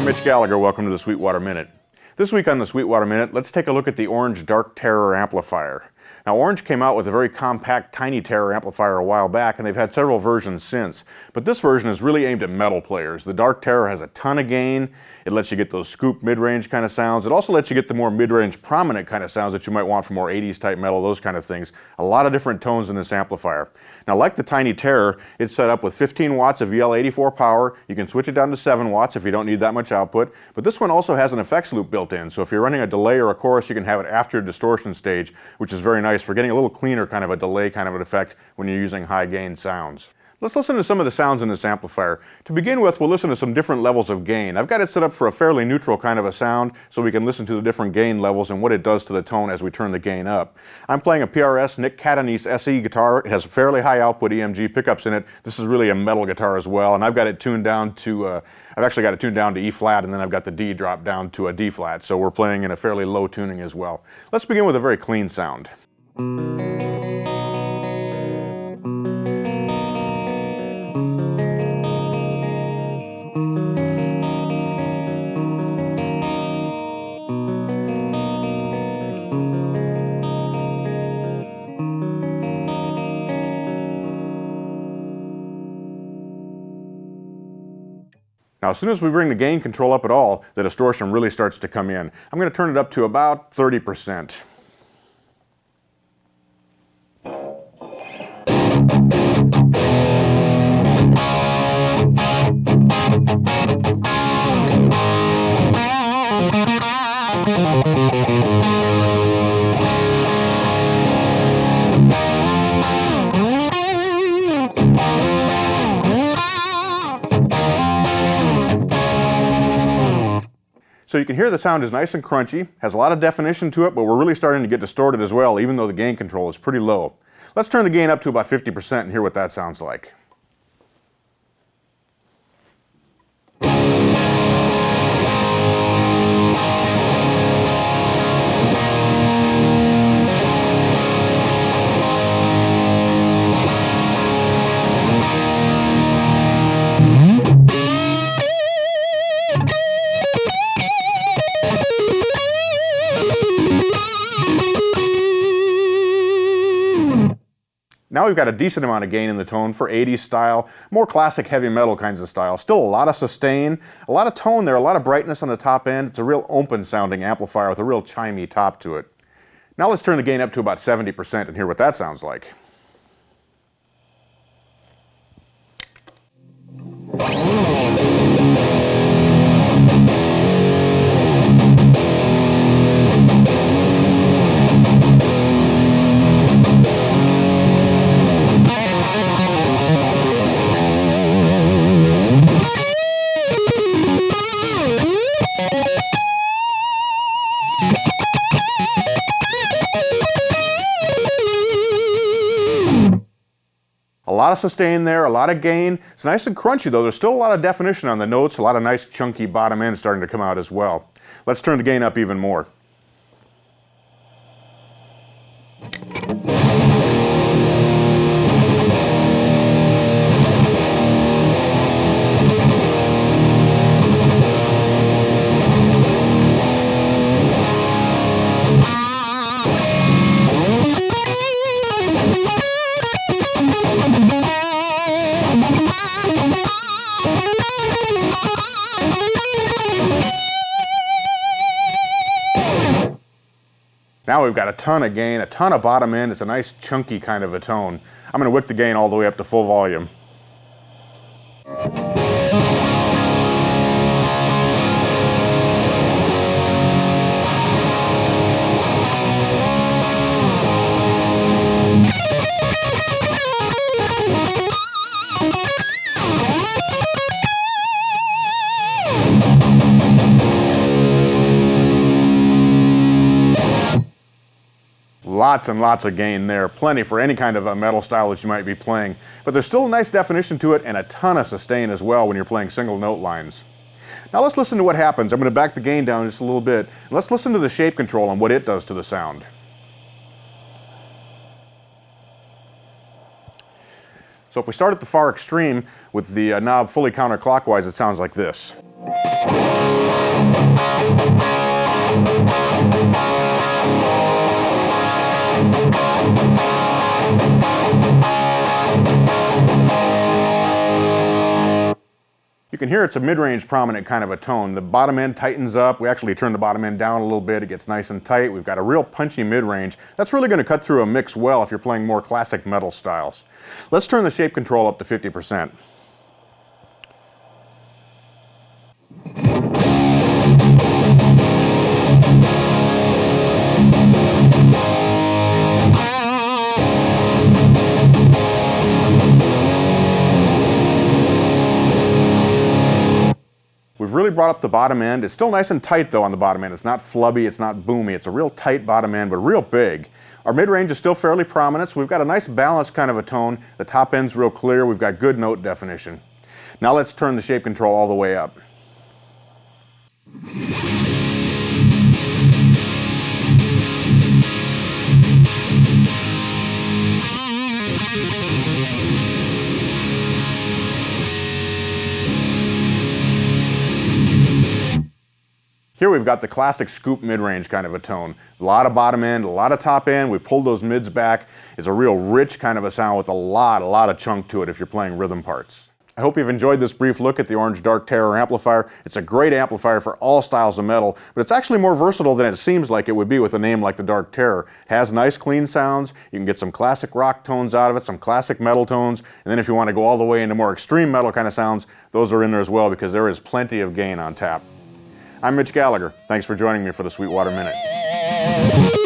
Mitch Gallagher. Welcome to the Sweetwater Minute. This week on the Sweetwater Minute, let's take a look at the Orange Dark Terror amplifier. Now, Orange came out with a very compact, tiny Terror amplifier a while back, and they've had several versions since. But this version is really aimed at metal players. The Dark Terror has a ton of gain. It lets you get those scoop mid-range kind of sounds. It also lets you get the more mid-range prominent kind of sounds that you might want for more 80s type metal, those kind of things. A lot of different tones in this amplifier. Now, like the Tiny Terror, it's set up with 15 watts of EL84 power. You can switch it down to 7 watts if you don't need that much output. But this one also has an effects loop built in, so if you're running a delay or a chorus, you can have it after your distortion stage, which is very nice for getting a little cleaner kind of a delay kind of an effect when you're using high gain sounds. Let's listen to some of the sounds in this amplifier. To begin with, we'll listen to some different levels of gain. I've got it set up for a fairly neutral kind of a sound so we can listen to the different gain levels and what it does to the tone as we turn the gain up. I'm playing a PRS Nick Catanese SE guitar. It has fairly high output EMG pickups in it. This is really a metal guitar as well, and I've got it tuned down to, I've actually got it tuned down to E flat, and then I've got the D drop down to a D flat, so we're playing in a fairly low tuning as well. Let's begin with a very clean sound. Now, as soon as we bring the gain control up at all, the distortion really starts to come in. I'm going to turn it up to about 30%. So you can hear the sound is nice and crunchy, has a lot of definition to it, but we're really starting to get distorted as well, even though the gain control is pretty low. Let's turn the gain up to about 50% and hear what that sounds like. Now we've got a decent amount of gain in the tone for 80s style, more classic heavy metal kinds of style. Still a lot of sustain, a lot of tone there, a lot of brightness on the top end. It's a real open sounding amplifier with a real chimey top to it. Now let's turn the gain up to about 70% and hear what that sounds like. A lot of sustain there, a lot of gain. It's nice and crunchy though. There's still a lot of definition on the notes, a lot of nice chunky bottom end starting to come out as well. Let's turn the gain up even more. Now we've got a ton of gain, a ton of bottom end. It's a nice chunky kind of a tone. I'm going to wick the gain all the way up to full volume. Lots and lots of gain there, plenty for any kind of a metal style that you might be playing. But there's still a nice definition to it and a ton of sustain as well when you're playing single note lines. Now let's listen to what happens. I'm going to back the gain down just a little bit. Let's listen to the shape control and what it does to the sound. So if we start at the far extreme with the knob fully counterclockwise, it sounds like this. You can hear it's a mid-range prominent kind of a tone. The bottom end tightens up. We actually turn the bottom end down a little bit. It gets nice and tight. We've got a real punchy mid-range. That's really going to cut through a mix well if you're playing more classic metal styles. Let's turn the shape control up to 50%. We've really brought up the bottom end. It's still nice and tight though on the bottom end. It's not flubby, it's not boomy. It's a real tight bottom end, but real big. Our mid-range is still fairly prominent, so we've got a nice balanced kind of a tone. The top end's real clear. We've got good note definition. Now let's turn the shape control all the way up. Here we've got the classic scoop mid-range kind of a tone. A lot of bottom end, a lot of top end. We've pulled those mids back. It's a real rich kind of a sound with a lot of chunk to it if you're playing rhythm parts. I hope you've enjoyed this brief look at the Orange Dark Terror amplifier. It's a great amplifier for all styles of metal, but it's actually more versatile than it seems like it would be with a name like the Dark Terror. It has nice clean sounds. You can get some classic rock tones out of it, some classic metal tones, and then if you want to go all the way into more extreme metal kind of sounds, those are in there as well because there is plenty of gain on tap. I'm Mitch Gallagher. Thanks for joining me for the Sweetwater Minute.